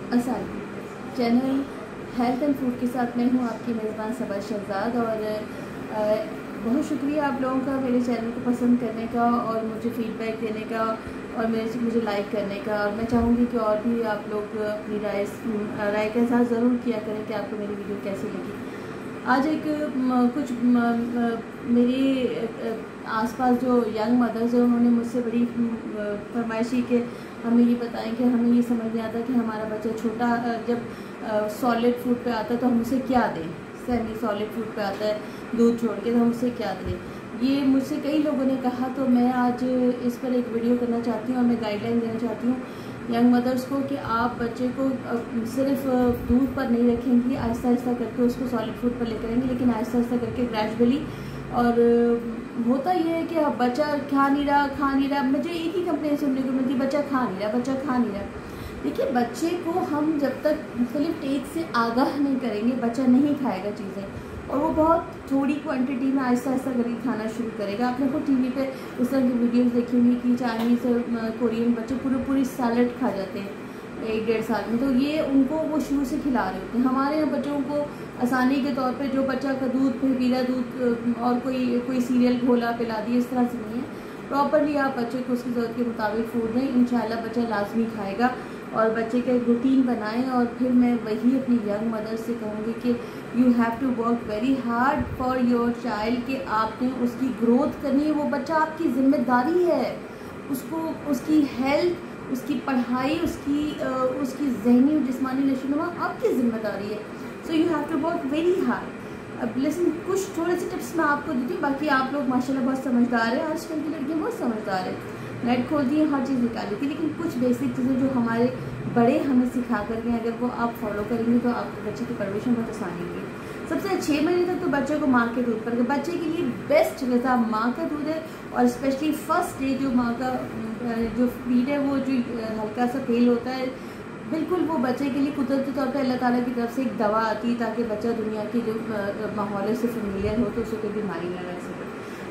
अस्सलाम channel health and food के साथ मैं हूँ आपकी मेज़बान सबा शहजाद। और बहुत शुक्रिया आप लोगों का मेरे चैनल को पसंद करने का और मुझे फीडबैक देने का और मुझे लाइक करने का। और मैं चाहूँगी कि और भी आप लोग अपनी राय का इज़हार ज़रूर किया करें कि आपको मेरी वीडियो कैसी लगी। आज एक कुछ मेरे आसपास जो यंग मदर्स हैं उन्होंने मुझसे बड़ी फरमाइशी कि हमें ये बताएं कि हमें ये समझ नहीं आता कि हमारा बच्चा छोटा जब सॉलिड फूड पे आता है तो हम उसे क्या दें, सेमी सॉलिड फूड पे आता है दूध छोड़ के, तो हम उसे क्या दें। ये मुझसे कई लोगों ने कहा, तो मैं आज इस पर एक वीडियो करना चाहती हूँ और मैं गाइडलाइन देना चाहती हूँ यंग मदर्स को कि आप बच्चे को सिर्फ दूध पर नहीं रखेंगी, आहिस्ता आहिस्ता करके उसको सॉलिड फूड पर लेकर आएंगे, लेकिन आहिस्ता आहिस्ता करके ग्रेजुअली। और होता ये है कि बच्चा खा नहीं रहा, मुझे एक ही कंप्लेन सुनने को मिलती, बच्चा खा नहीं रहा। देखिए, बच्चे को हम जब तक मुख्तलिफ टेस्ट से आगाह नहीं करेंगे बच्चा नहीं खाएगा चीज़ें, और वो बहुत थोड़ी क्वांटिटी में आहिस्ता आहिस्ता करके खाना शुरू करेगा। आपने खुद टीवी पे इस तरह की वीडियोस देखी होंगी कि चाइनीज़ कोरियन बच्चे पूरी सैलड खा जाते हैं 1-1.5 साल में, तो ये उनको वो शुरू से खिला रहे होते हैं। हमारे यहाँ बच्चों को आसानी के तौर पे जो बच्चा का दूध फिर पीला दूध और कोई सीरियल घोला पिला दिए, इस तरह से नहीं है। प्रॉपरली आप बच्चे को उसकी ज़रूरत के मुताबिक फूड दें, इंशाल्लाह बच्चा लाजमी खाएगा। और बच्चे का एक रूटीन बनाएं। और फिर मैं वही अपनी यंग मदर से कहूँगी कि you have to work very hard for your child, कि आपने उसकी ग्रोथ करनी है। वो बच्चा आपकी जिम्मेदारी है, उसको उसकी हेल्थ, उसकी पढ़ाई, उसकी जहनी और जिस्मानी नशोनुमा आपकी जिम्मेदारी है। So you have to work very hard. अब लिसन, कुछ थोड़े से टिप्स मैं आपको देती हूँ, बाकी आप लोग माशाल्लाह बहुत समझदार हैं, आजकल की लड़कियाँ बहुत समझदार हैं, नेट खोलती है, हर चीज़ निकाल देती है। लेकिन कुछ बेसिक चीज़ें जो हमारे बड़े हमें सिखा कर गए, अगर वो आप फॉलो करेंगे तो आपके बच्चे की परवरिश में बहुत आसानी होगी। सबसे 6 महीने तक तो बच्चे को माँ के दूध पर, बच्चे के लिए बेस्ट गज़ा माँ का दूध है। और स्पेशली फर्स्ट डे जो माँ का जो फीड है, वो जो हल्का सा फेल होता है, बिल्कुल वो बच्चे के लिए कुदरती तौर पे अल्लाह ताला की तरफ से एक दवा आती है, ताकि बच्चा दुनिया के जो माहौल से फेमिलियर हो तो उसे कोई बीमारी न लग सके।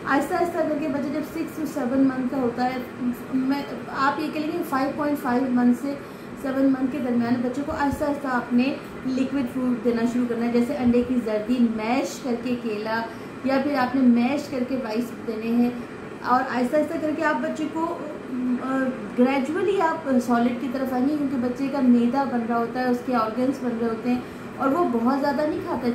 आहिस्ता आहिस्ता करके बच्चा जब 6 to 7 मंथ का होता है, आप ये कह लीजिए 5.5 मंथ से 7 मंथ के दरमियान बच्चे को आहिस्ता आहिस्ता आपने लिक्विड फूड देना शुरू करना है, जैसे अंडे की जर्दी, मैश करके केला, या फिर आपने मैश करके राइस देने हैं। और आहिस्ता आहिस्ता करके आप बच्चे को ग्रेजुअली आप सॉलिड की तरफ आएंगे, क्योंकि बच्चे का मैदा बन रहा होता है, उसके ऑर्गन्स बन रहे होते हैं, और वो बहुत ज़्यादा नहीं खाता है,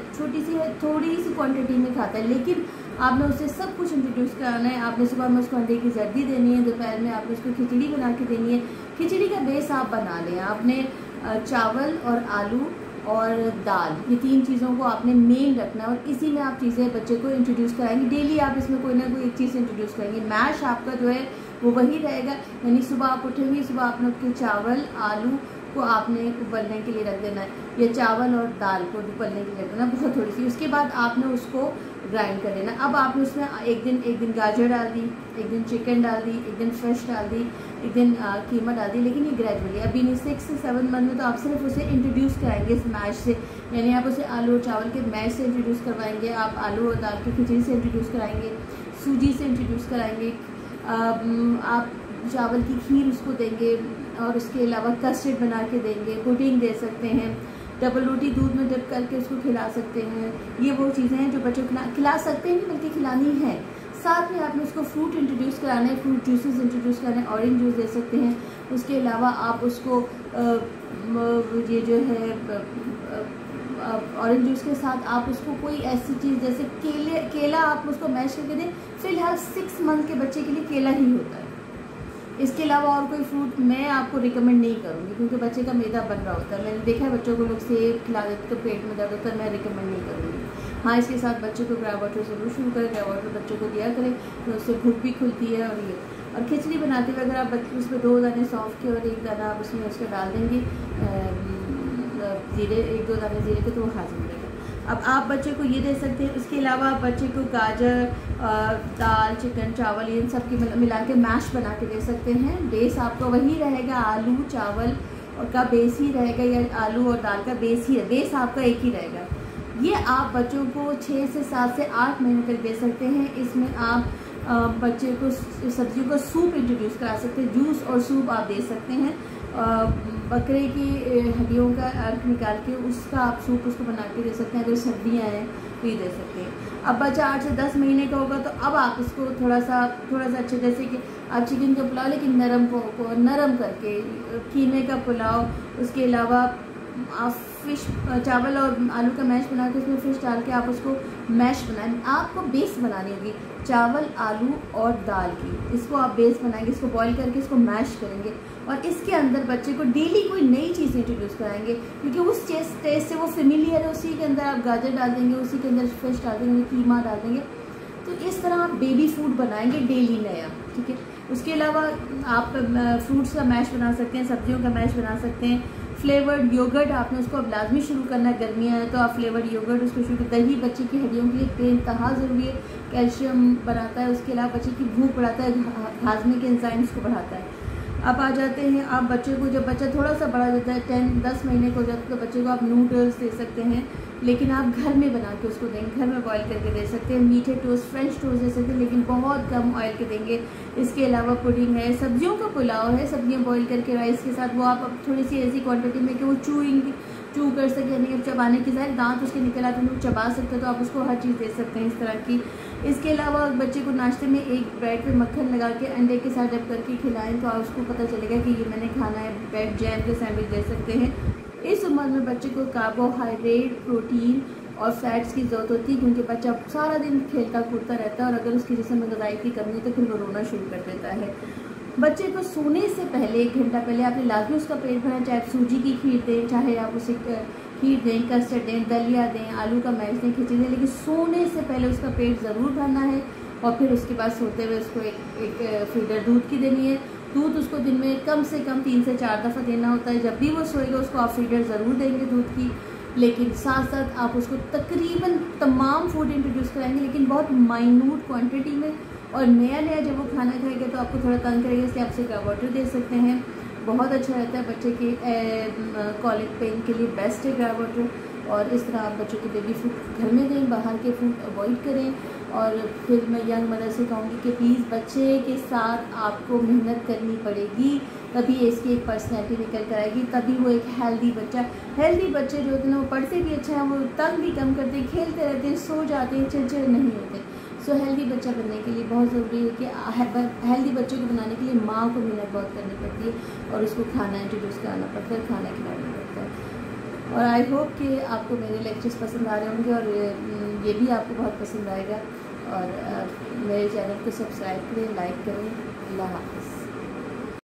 थोड़ी सी क्वांटिटी में खाता है। लेकिन आपने उसे सब कुछ इंट्रोड्यूस कराना है। आपने सुबह में उसको अंडे की जर्दी देनी है, दोपहर में आपने उसको खिचड़ी बना के देनी है। खिचड़ी का बेस आप बना लें, आपने चावल और आलू और दाल, ये 3 चीज़ों को आपने मेन रखना है, और इसी में आप चीज़ें बच्चे को इंट्रोड्यूस कराएंगे। डेली आप इसमें कोई ना कोई एक चीज़ इंट्रोड्यूस करेंगे। मैश आपका जो है वो वही रहेगा, यानी सुबह आप उठेंगे, सुबह आपने उसके चावल आलू को आपने उबलने के लिए रख देना है, या चावल और दाल को उबलने के लिए रख देना बहुत थोड़ी सी। उसके बाद आपने उसको ग्राइंड कर लेना। अब आपने उसमें एक दिन गाजर डाल दी, एक दिन चिकन डाल दी, एक दिन फिश डाल दी, एक दिन कीमा डाल दी। लेकिन ये ग्रेजुअली, अभी नहीं 6 से 7 मंथ में तो आप सिर्फ उसे इंट्रोड्यूस कराएंगे इस मैश से, यानी आप उसे आलू और चावल के मैश से इंट्रोड्यूस करवाएंगे, आप आलू और दाल की खिचड़ी से इंट्रोड्यूस कराएंगे, सूजी से इंट्रोड्यूस कराएंगे, आप चावल की खीर उसको देंगे, और उसके अलावा कस्टर्ड बना के देंगे, पुडिंग दे सकते हैं, डबल रोटी दूध में डिप करके उसको खिला सकते हैं। ये वो चीज़ें हैं जो बच्चों को खिला सकते हैं, बल्कि खिलानी है। साथ में आपने उसको फ्रूट इंट्रोड्यूस कराना है, फ्रूट जूसेस इंट्रोड्यूस कराना है, ऑरेंज जूस दे सकते हैं। उसके अलावा आप उसको ये जो है ऑरेंज जूस के साथ आप उसको कोई ऐसी चीज़ जैसे केला आप उसको मैश करके दें। फ़िलहाल 6 मंथ के बच्चे के लिए केला ही होता है, इसके अलावा और कोई फ्रूट मैं आपको रिकमेंड नहीं करूँगी, क्योंकि बच्चे का मैदा बन रहा होता है। मैंने देखा है बच्चों को लोग सेब खिला देते तो पेट में दर्द होता है, मैं रिकमेंड नहीं करूँगी। हाँ, इसके साथ बच्चे को ग्राब वाटर ज़रूर शुरू करें, ग्राब वाटर बच्चों को दिया करें, तो उससे भूख भी खुलती है। और खिचड़ी बनाते हुए अगर आप उसमें 2 दाने सौंफ के और 1 दाना आप उसमें उसका डाल देंगे जीरे, 1-2 दाने जीरे के, तो वो हाजिर रहेगा। अब आप बच्चे को ये दे सकते हैं। इसके अलावा आप बच्चे को गाजर, दाल, चिकन, चावल, इन सब की मिला के मैश बना के दे सकते हैं। बेस आपका वही रहेगा, आलू चावल और का बेस ही रहेगा, या आलू और दाल का बेस ही है, बेस आपका एक ही रहेगा। ये आप बच्चों को 6 से 7 से 8 महीने तक दे सकते हैं। इसमें आप बच्चे को सब्जियों का सूप इंट्रोड्यूस करा सकते हैं, जूस और सूप आप दे सकते हैं। बकरे की हड्डियों का अर्क निकाल के उसका आप सूप उसको बना के दे सकते हैं। अगर सर्दियाँ हैं तो ये दे सकते हैं। अब बच्चा 8 से 10 महीने का होगा तो अब आप उसको थोड़ा सा अच्छे, जैसे कि आप चिकन का पुलाव लेकिन नरम करके, कीमे का पुलाव, उसके अलावा आप फिश, चावल और आलू का मैश बना के उसमें फिश डाल के आप उसको मैश बनाएं। आपको बेस बनानी होगी चावल, आलू और दाल की। इसको आप बेस बनाएंगे, इसको बॉईल करके इसको मैश करेंगे और इसके अंदर बच्चे को डेली कोई नई चीज़ इंट्रोड्यूस कराएंगे, क्योंकि उस टेस्ट से वो फेमिलियर है। उसी के अंदर आप गाजर डाल देंगे, उसी के अंदर फिश डाल देंगे, कीमा डाल देंगे। तो इस तरह आप बेबी फूड बनाएंगे डेली नया, ठीक है। उसके अलावा आप फ्रूट्स का मैश बना सकते हैं, सब्जियों का मैश बना सकते हैं। फ्लेवर्ड योगर्ट आपने उसको अब लाजमी शुरू करना है, गर्मियाँ हैं तो आप फ्लेवर्ड योगर्ट उसको शुरू। दही बच्चे की हड्डियों के लिए बेइंतहा ज़रूरी है, कैल्शियम बढ़ाता है। उसके अलावा बच्चे की भूख बढ़ाता है, हाजमे के एंजाइम्स को बढ़ाता है। अब आ जाते हैं आप बच्चे को, जब बच्चा थोड़ा सा बड़ा जाता है 10-10 महीने का हो जाता है तो बच्चे को आप नूडल्स दे सकते हैं, लेकिन आप घर में बना के उसको देंगे, घर में बॉईल करके दे सकते हैं। मीठे टोस्ट, फ्रेंच टोस्ट दे सकते हैं, लेकिन बहुत कम ऑयल के देंगे। इसके अलावा पुडिंग है, सब्जियों का पुलाव है, सब्जियां बॉईल करके राइस के साथ, वो आप थोड़ी सी ऐसी क्वांटिटी में कि वो चू कर सके, यानी चबाने की ज़ाहिर दांत उसके निकल आते हैं, वो चबा सकते हैं, तो आप उसको हर चीज़ दे सकते हैं इस तरह की। इसके अलावा बच्चे को नाश्ते में एक ब्रेड पे मक्खन लगा के अंडे के साथ डब करके खिलाएं तो आप उसको पता चलेगा कि ये मैंने खाना है। ब्रेड जैम के सैंडविच दे सकते हैं। इस उम्र में बच्चे को कार्बोहाइड्रेट, प्रोटीन और फैट्स की ज़रूरत होती है, क्योंकि बच्चा सारा दिन खेलता कूदता रहता है और अगर उसके जिस्म में ग़िज़ाई की कमी है तो फिर वो रोना शुरू कर देता है। बच्चे को सोने से पहले 1 घंटा पहले आपने लाजमी उसका पेट भरना, चाहे आप सूजी की खीर दें, चाहे आप उसे खीर दें, कस्टर्ड दें, दलिया दें, आलू का मैश दें, खिचड़ी दें, लेकिन सोने से पहले उसका पेट ज़रूर भरना है। और फिर उसके बाद सोते हुए उसको एक फीडर दूध की देनी है। दूध उसको दिन में कम से कम 3 से 4 दफ़ा देना होता है। जब भी वो सोएगा उसको आप फीडर ज़रूर देंगे दूध की, लेकिन साथ साथ आप उसको तकरीबन तमाम फूड इंट्रोड्यूस कराएंगे, लेकिन बहुत माइन्यूट क्वांटिटी में। और नया जब वो खाना खाएगा तो आपको थोड़ा तंग करेगा, इसलिए आप उसे ग्राब वाटर दे सकते हैं, बहुत अच्छा रहता है बच्चे के कॉलिक पेन के लिए बेस्ट है ग्राब वाटर। और इस तरह आप बच्चों के बेबी फूड घर में दें, बाहर के फूड अवॉइड करें। और फिर मैं यंग मदर से कहूँगी कि प्लीज़ बच्चे के साथ आपको मेहनत करनी पड़ेगी, तभी इसकी एक पर्सनैलिटी निकल कर आएगी, तभी वो एक हेल्दी बच्चे जो होते हैं वो पढ़ते भी अच्छा है, वो तंग भी कम करते हैं, खेलते रहते हैं, सो जाते हैं, चिड़चिड़ नहीं होते। सो हेल्दी बच्चा बनने के लिए बहुत ज़रूरी है कि हेल्दी बच्चे को बनाने के लिए माँ को मेहनत बहुत करनी पड़ती है और उसको खाना इंट्रोड्यूस कराना पड़ता है, खाना खिलाना पड़ता है। और आई होप कि आपको मेरे लेक्चर्स पसंद आ रहे होंगे और ये भी आपको बहुत पसंद आएगा। और मेरे चैनल को सब्सक्राइब करें, लाइक करें। अल्लाह हाफ़िज़।